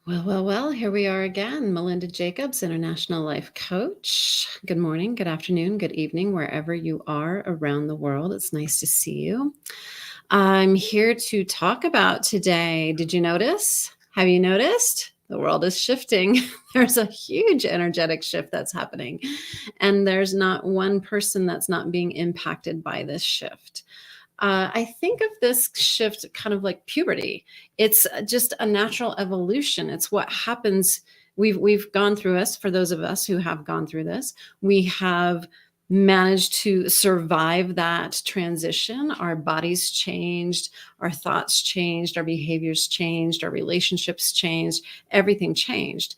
Well, here we are again. Melinda Jacobs, International Life Coach. Good morning, good afternoon, good evening, wherever you are around the world. It's nice to see you. I'm here to talk about today. Did you notice? Have you noticed? The world is shifting. There's a huge energetic shift that's happening, and there's not one person that's not being impacted by this shift. I think of this shift kind of like puberty. It's just a natural evolution. It's what happens. We've gone through this. For those of us who have gone through this, we have managed to survive that transition. Our bodies changed, our thoughts changed, our behaviors changed, our relationships changed, everything changed.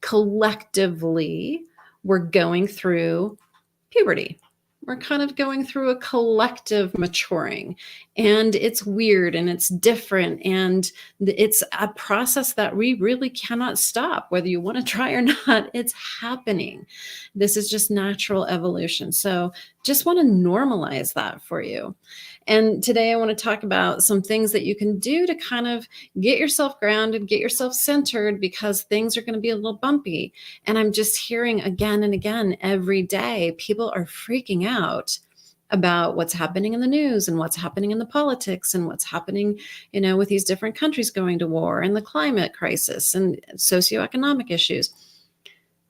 Collectively, we're going through puberty. We're kind of going through a collective maturing, and it's weird and it's different, and it's a process that we really cannot stop, whether you want to try or not. It's happening. This is just natural evolution. So just want to normalize that for you. And today I want to talk about some things that you can do to kind of get yourself grounded, get yourself centered, because things are going to be a little bumpy. And I'm just hearing again and again every day, people are freaking out about what's happening in the news and what's happening in the politics and what's happening, with these different countries going to war and the climate crisis and socioeconomic issues.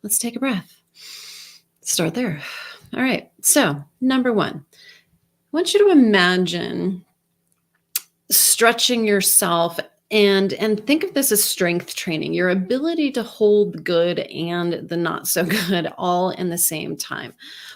Let's take a breath. Start there. All right. So, number one, I want you to imagine stretching yourself and think of this as strength training, your ability to hold the good and the not so good all in the same time.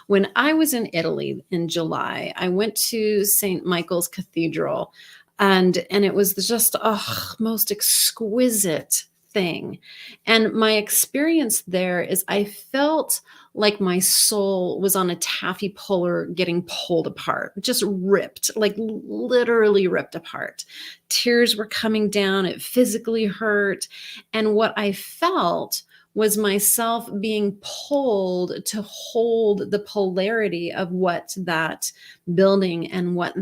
When I was in Italy in July, I went to St. Michael's Cathedral, and it was just a most exquisite thing. And my experience there is I felt like my soul was on a taffy puller getting pulled apart, just ripped, like literally ripped apart. Tears were coming down. It physically hurt. And what I felt was myself being pulled to hold the polarity of what that building and what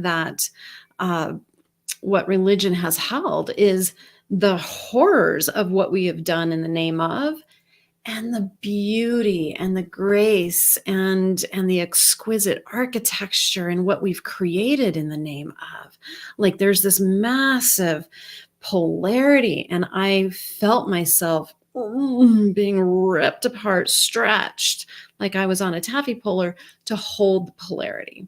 religion has held is the horrors of what we have done in the name of, and the beauty and the grace and the exquisite architecture and what we've created in the name of. Like, there's this massive polarity, and I felt myself being ripped apart, stretched like I was on a taffy puller to hold the polarity.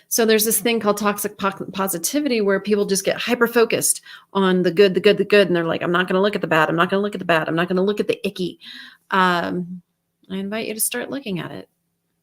So there's this thing called toxic positivity, where people just get hyper focused on the good, the good, the good. And they're like, I'm not going to look at the bad. I'm not going to look at the bad. I'm not going to look at the icky. I invite you to start looking at it.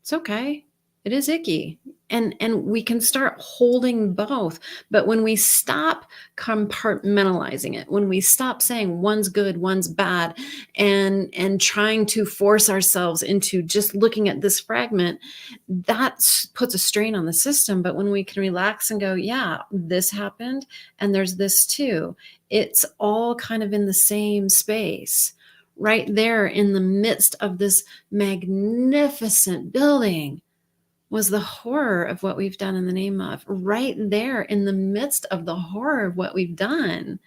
It's okay. It is icky. And we can start holding both. But when we stop compartmentalizing it, when we stop saying one's good, one's bad, and trying to force ourselves into just looking at this fragment, that puts a strain on the system. But when we can relax and go, yeah, this happened, and there's this too, it's all kind of in the same space. Right there in the midst of this magnificent building was the horror of what we've done in the name of. Right there in the midst of the horror of what we've done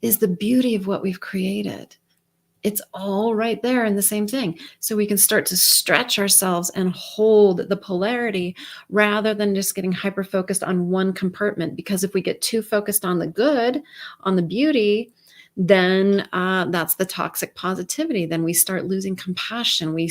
is the beauty of what we've created. It's all right there in the same thing. So we can start to stretch ourselves and hold the polarity rather than just getting hyper focused on one compartment. Because if we get too focused on the good, on the beauty, then that's the toxic positivity. Then we start losing compassion. We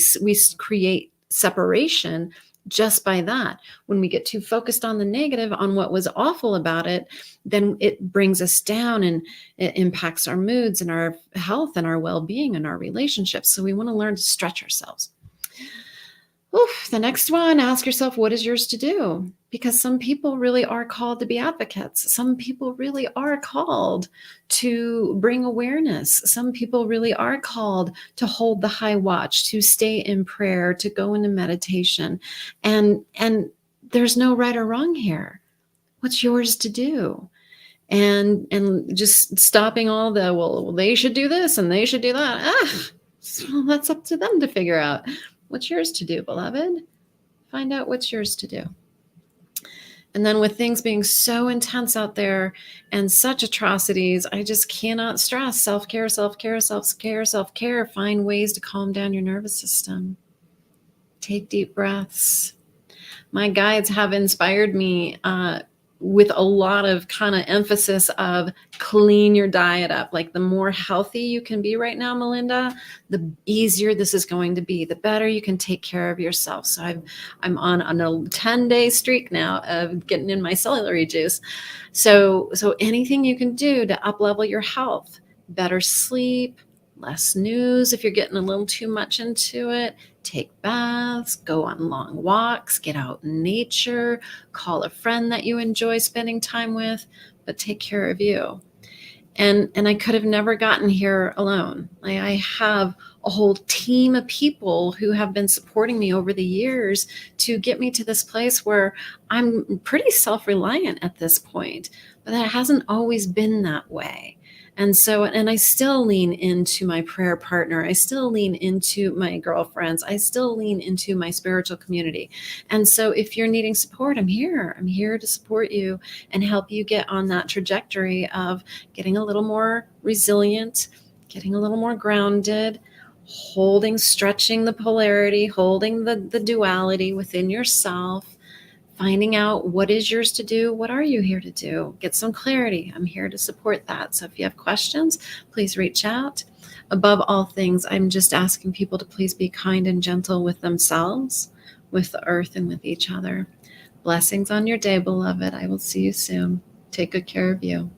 create separation just by that. When we get too focused on the negative, on what was awful about it, then it brings us down, and it impacts our moods and our health and our well-being and our relationships. So we want to learn to stretch ourselves. The next one, ask yourself, what is yours to do? Because some people really are called to be advocates. Some people really are called to bring awareness. Some people really are called to hold the high watch, to stay in prayer, to go into meditation. And there's no right or wrong here. What's yours to do? And just stopping all the, well, they should do this and they should do that. Well, that's up to them to figure out. What's yours to do, beloved? Find out what's yours to do. And then with things being so intense out there and such atrocities, I just cannot stress self-care, self-care, self-care, self-care. Find ways to calm down your nervous system. Take deep breaths. My guides have inspired me with a lot of kind of emphasis of clean your diet up. Like the more healthy you can be right now, Melinda, the easier this is going to be, the better you can take care of yourself. So I'm on a 10-day streak now of getting in my celery juice. So anything you can do to up level your health, better sleep, less news if you're getting a little too much into it, take baths, go on long walks, get out in nature, call a friend that you enjoy spending time with, but take care of you. And I could have never gotten here alone. I have a whole team of people who have been supporting me over the years to get me to this place where I'm pretty self-reliant at this point, but that hasn't always been that way. And I still lean into my prayer partner. I still lean into my girlfriends. I still lean into my spiritual community. And so if you're needing support, I'm here. I'm here to support you and help you get on that trajectory of getting a little more resilient, getting a little more grounded, stretching the polarity, holding the duality within yourself, finding out what is yours to do. What are you here to do? Get some clarity. I'm here to support that. So if you have questions, please reach out. Above all things, I'm just asking people to please be kind and gentle with themselves, with the earth, and with each other. Blessings on your day, beloved. I will see you soon. Take good care of you.